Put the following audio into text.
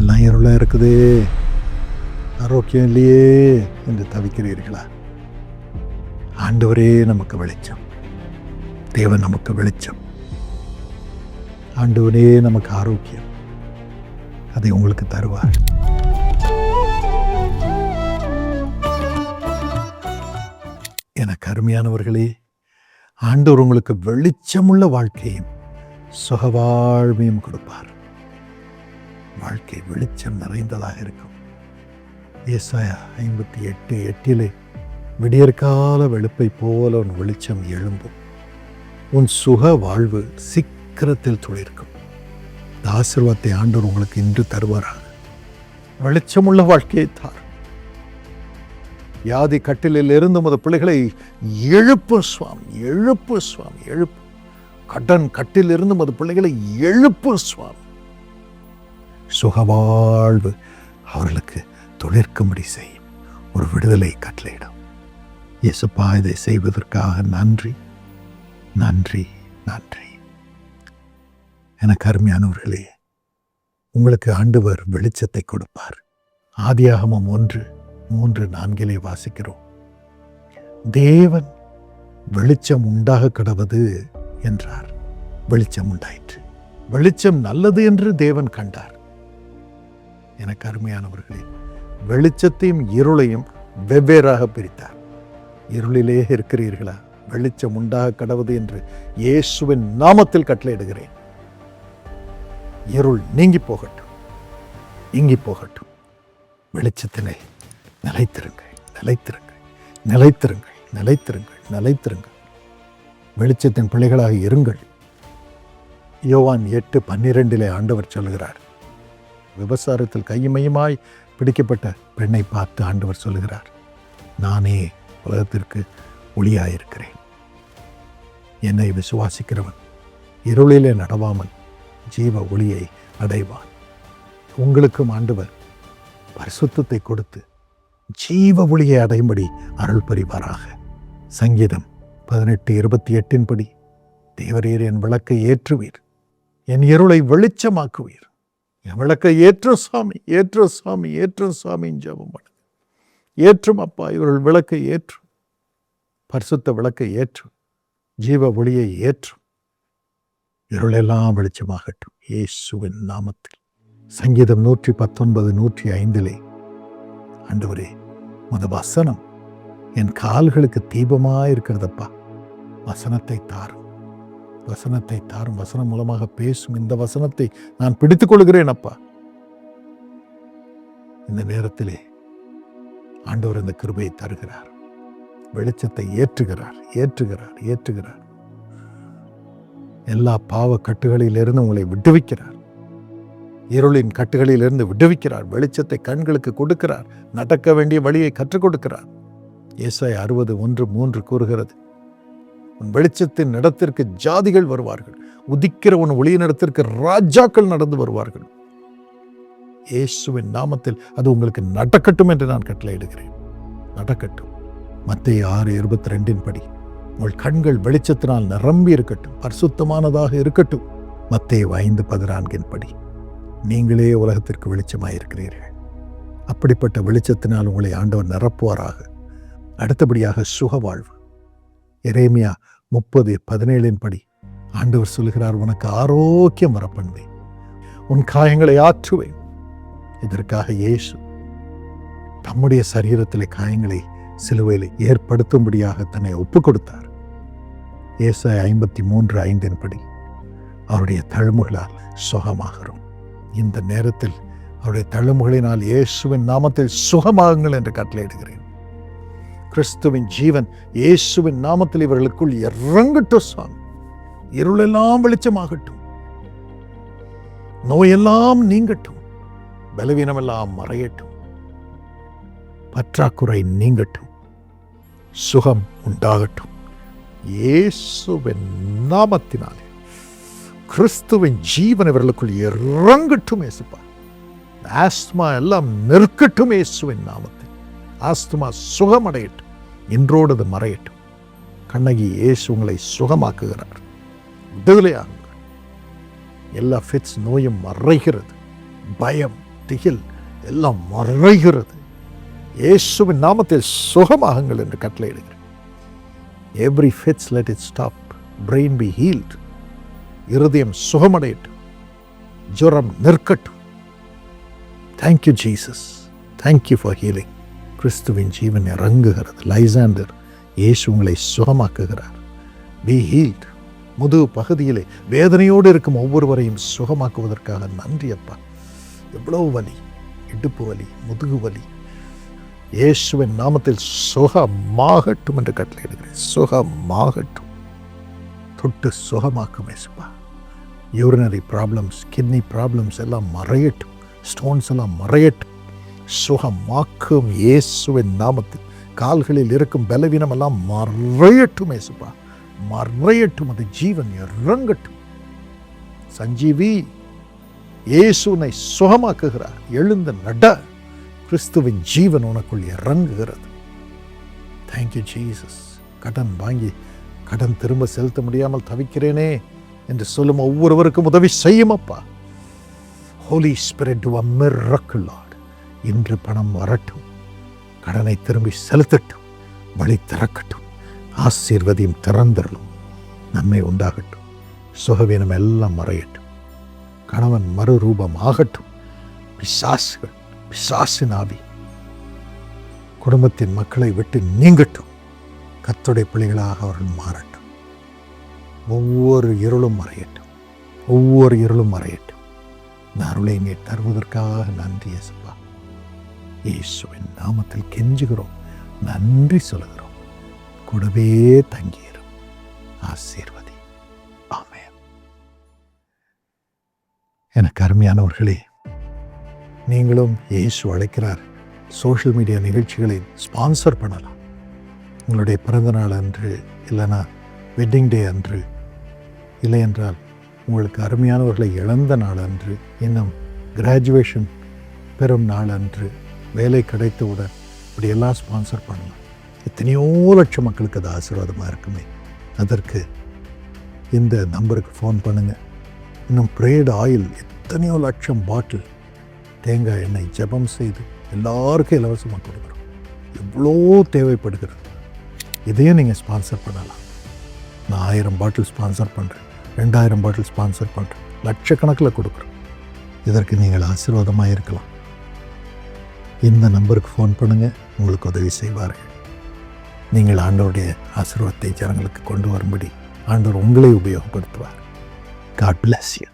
எல்லாம் இருளாக இருக்குது, ஆரோக்கியம் இல்லையே என்று தவிக்கிறீர்களா? ஆண்டவரே நமக்கு வெளிச்சம், தேவன் நமக்கு வெளிச்சம், ஆண்டவரே நமக்கு ஆரோக்கியம், அதை உங்களுக்கு தருவார். எனக்கு அருமையானவர்களே, ஆண்டவர் உங்களுக்கு வெளிச்சமுள்ள வாழ்க்கையும் சுகவாழ்வையும் கொடுப்பார். வாழ்க்கை வெளிச்சம் நிறைந்ததாக இருக்கும். ஏசாயா 58:8 விடியற்கால வெளுப்பை போல உன் வெளிச்சம் எழும்பும், உன் சுக வாழ்வு சீக்கிரத்தில் துளிர்க்கும். இந்த ஆசீர்வாதத்தை ஆண்டவர் உங்களுக்கு இன்று தருவாராக. வெளிச்சமுள்ள வாழ்க்கையை தார். வியாதி கட்டிலில் இருந்து உமது பிள்ளைகளை எழுப்பு சுவாமி, எழுப்பு சுவாமி, எழுப்பு. கடன் கட்டில் இருந்து உமது பிள்ளைகளை எழுப்பு சுவாமி. சுகவாழ்வு அவர்களுக்கு துளிர்க்கும்படி செய்யும் ஒரு விடுதலை கட்டளையிடும். இயேசுப்பா, இதை செய்வதற்காக நன்றி, நன்றி, நன்றி. எனக்கு அருமையானவர்களே, உங்களுக்கு ஆண்டவர் வெளிச்சத்தை கொடுப்பார். ஆதியாகமம் 1:3-4 வாசிக்கிறோம். தேவன் வெளிச்சம் உண்டாக கடவது என்றார். வெளிச்சம் உண்டாயிற்று. வெளிச்சம் நல்லது என்று தேவன் கண்டார். எனக்கு அருமையானவர்களே, வெளிச்சத்தையும் இருளையும் வெவ்வேறாக பிரித்தார். இருளிலே இருக்கிறீர்களா? வெளிச்சம் உண்டாக கடவது என்று இயேசுவின் நாமத்தில் கட்டளையிடுகிறேன். இருள் நீங்கி போகட்டும், நீங்கி போகட்டும். வெளிச்சத்திலே நிலைத்திருங்கள், நிலைத்திருங்கள், நிலைத்திருங்கள், நிலைத்திருங்கள், நிலைத்திருங்கள். வெளிச்சத்தின் பிள்ளைகளாக இருங்கள். யோவான் 8:12 ஆண்டவர் சொல்கிறார், விபசாரத்தில் கையுமையுமாய் பிடிக்கப்பட்ட பெண்ணை பார்த்து ஆண்டவர் சொல்கிறார், நானே உலகத்திற்கு ஒளியாயிருக்கிறேன். என்னை விசுவாசிக்கிறவன் இருளிலே நடவாமல் ஜீவ ஒளியை அடைவான். உங்களுக்கும் ஆண்டவர் பரிசுத்தத்தை கொடுத்து ஜீவ ஒளியை அடையும்படி அருள் புரிவாராக. சங்கீதம் 18:28 படி, தேவரீர் என் விளக்கை ஏற்றுவீர், என் இருளை வெளிச்சமாக்குவீர். என் விளக்கை ஏற்றும் சாமி, ஏற்றும் சாமி, ஏற்றும் சாமின்னு ஜெபம் பண்ணுங்க. ஏற்றும் அப்பா, இவர்கள் விளக்கை ஏற்றும், பரிசுத்த விளக்கை ஏற்றும், ஜீவ ஒளியை ஏற்றும். இருளெல்லாம் வெளிச்சமாகட்டும் இயேசுவின் நாமத்தில். சங்கீதம் 119:105 ஆண்டவரே, உமது வசனம் என் கால்களுக்கு தீபமாக இருக்கிறதப்பா. வசனத்தை தாரும், வசனத்தை தாரும். வசனம் மூலமாக பேசும் இந்த வசனத்தை நான் பிடித்துக் கொள்கிறேன் அப்பா. இந்த நேரத்திலே ஆண்டவர் இந்த கிருபையை தருகிறார். வெளிச்சத்தை ஏற்றுகிறார், ஏற்றுகிறார், ஏற்றுகிறார். எல்லா பாவ கட்டுகளிலிருந்து உங்களை விடுவிக்கிறார். இருளின் கட்டுகளிலிருந்து விடுவிக்கிறார். வெளிச்சத்தை கண்களுக்கு கொடுக்கிறார். நடக்க வேண்டிய வழியை கற்றுக் கொடுக்கிறார். ஏசாயா 60:1-3 கூறுகிறது, உன் வெளிச்சத்தின் இடத்திற்கு ஜாதிகள் வருவார்கள், உதிக்கிற உன் ஒளியின் இடத்திற்கு ராஜாக்கள் நடந்து வருவார்கள். இயேசுவின் நாமத்தில் அது உங்களுக்கு நடக்கட்டும் என்று நான் கட்டளையிடுகிறேன். நடக்கட்டும். மத்தேயு 6:22 படி, உங்கள் கண்கள் வெளிச்சத்தினால் நிரம்பி இருக்கட்டும், பரிசுத்தமானதாக இருக்கட்டும். மத்தேயு 5:14 படி, நீங்களே உலகத்திற்கு வெளிச்சமாயிருக்கிறீர்கள். அப்படிப்பட்ட வெளிச்சத்தினால் உங்களை ஆண்டவர் நிரப்புவாராக. அடுத்தபடியாக சுகவாழ்வு. எரேமியா 30:17 படி ஆண்டவர் சொல்கிறார், உனக்கு ஆரோக்கியம் வரப்பண்பேன், உன் காயங்களை ஆற்றுவேன். இதற்காக இயேசு தம்முடைய சரீரத்திலே காயங்களை சிலுவையில் ஏற்படுத்தும்படியாக தன்னை ஒப்புக் கொடுத்தார். ஏசாயா 53:5 படி, அவருடைய தழும்புகளால் சுகமாகிறோம். இந்த நேரத்தில் அவருடைய தழும்புகளினால் இயேசுவின் நாமத்தில் சுகமாகுங்கள் என்று கட்டளையிடுகிறேன். கிறிஸ்துவின் ஜீவன் இயேசுவின் நாமத்தில் இவர்களுக்குள் இறங்கட்டும் சாமி. இருளெல்லாம் வெளிச்சமாகட்டும், நோயெல்லாம் நீங்கட்டும், பலவீனமெல்லாம் மறையட்டும், பற்றாக்குறை நீங்கட்டும், சுகம் உண்டாகட்டும். இயேசுவின் நாமத்தினாலே கிறிஸ்துவின் ஜீவன் இவர்களுக்குள் இறங்கட்டும். இயேசுப்பா, ஆஸ்துமா எல்லாம் நிற்கட்டும் இயேசுவின் நாமத்தில். ஆஸ்துமா சுகமடையட்டும், இன்றோடு அது மறையட்டும். கண்ணகி, இயேசு உங்களை சுகமாக்குகிறார். விடுதலையாகுங்கள். எல்லா ஃபிட்ஸ் நோயும் மறைகிறது. பயம், மத்தியில் எல்லாம் மறைகிறது. இயேசுவின் நாமத்தில் சுகமாகுங்கள் என்று கட்டளையிடுகிறேன். Every fits let it stop. brain be healed. இருதயம் சுகமடையட்டும். ஜுரம் நிற்கட்டும். Thank you Jesus. Thank you for healing. கிறிஸ்துவின் ஜீவன் இறங்குகிறது. லைசாண்டர், இயேசு உங்களை சுகமாக்குகிறார். Be healed. முதுகு பகுதியிலே வேதனையோடு இருக்கும் ஒவ்வொருவரையும் சுகமாக்குவதற்காக நன்றி அப்பா. எவ்வளவு வலி, இடுப்பு வலி, முதுகு வலி, இயேசுவின் நாமத்தில் சுகமாகட்டும் என்று கட்டளையிடுகிறேன். சுகமாகட்டும். தொட்டு சுகமாக்கும் இயேசுப்பா. யூரினரி ப்ராப்ளம்ஸ், கிட்னி ப்ராப்ளம்ஸ் எல்லாம் மறையட்டும். ஸ்டோன்ஸ் எல்லாம் மறையட்டும். சுகமாக்கும் இயேசுவின் நாமத்தில். கால்களில் இருக்கும் பலவீனம் எல்லாம் மறையட்டும் இயேசுப்பா. மறையட்டும். அது ஜீவன் இறங்கட்டும். சஞ்சீவி, இயேசு உன்னை சுகமாக்குகிறார். எழுந்து நட. கிறிஸ்துவின் ஜீவன் உனக்குள் இறங்குகிறது. Thank you Jesus. கடன் வாங்கி கடன் திரும்ப செலுத்த முடியாமல் தவிக்கிறேனே என்று சொல்லும் ஒவ்வொருவருக்கும் உதவி செய்யும் அப்பா. Holy spirit do a miracle Lord. இன்று பணம் வரட்டும். கடனை திரும்பி செலுத்தட்டும். வழி திறக்கட்டும். ஆசீர்வதியும் திறந்தரலும். நன்மை உண்டாகட்டும். சுகவீனம் எல்லாம் மறையட்டும். கணவன் மறுரூபம் ஆகட்டும். பிசாசுகள், பிசாசின் ஆவி குடும்பத்தின் மக்களை விட்டு நீங்கட்டும். கர்த்தருடைய பிள்ளைகளாக அவர்கள் மாறட்டும். ஒவ்வொரு இருளும் மறையட்டும். ஒவ்வொரு இருளும் மறையட்டும். இந்த அருளை நீ தருவதற்காக நன்றி இயேசுப்பா. இயேசுவின் நாமத்தில் கெஞ்சுகிறோம், நன்றி சொல்லுகிறோம். கூடவே தங்கியிரும். ஆசீர்வதி. ஆமென். எனக்கு அருமையானவர்களே, நீங்களும் இயேசு அழைக்கிறார் சோஷியல் மீடியா நிகழ்ச்சிகளை ஸ்பான்சர் பண்ணலாம். உங்களுடைய பிறந்த நாள் அன்று, இல்லைனா வெட்டிங் டே அன்று, இல்லை என்றால் உங்களுக்கு அருமையானவர்களை இழந்த நாள் அன்று, இன்னும் கிராஜுவேஷன் பெறும் நாள் அன்று, வேலை கிடைத்தவுடன் இப்படியெல்லாம் ஸ்பான்சர் பண்ணலாம். எத்தனையோ லட்சம் மக்களுக்கு அது ஆசீர்வாதமாக இருக்குமே. அதற்கு இந்த நம்பருக்கு ஃபோன் பண்ணுங்கள். இன்னும் பிரேட் ஆயில் எத்தனையோ லட்சம் பாட்டில் தேங்காய் எண்ணெய் ஜெபம் செய்து எல்லாருக்கும் இலவசமாக கொடுக்குறோம். எவ்வளோ தேவைப்படுகிறது. இதையும் நீங்கள் ஸ்பான்சர் பண்ணலாம். நான் 1000 பாட்டில் ஸ்பான்சர் பண்ணுறேன், 2000 பாட்டில் ஸ்பான்சர் பண்ணுறேன், லட்சக்கணக்கில் கொடுக்குறோம். இதற்கு நீங்கள் ஆசீர்வாதமாக இருக்கலாம். இந்த நம்பருக்கு ஃபோன் பண்ணுங்கள், உங்களுக்கு உதவி செய்வார்கள். நீங்கள் ஆண்டவருடைய ஆசீர்வாதத்தை ஜனங்களுக்கு கொண்டு வரும்படி ஆண்டவர் உங்களை உபயோகப்படுத்துவார். God bless you.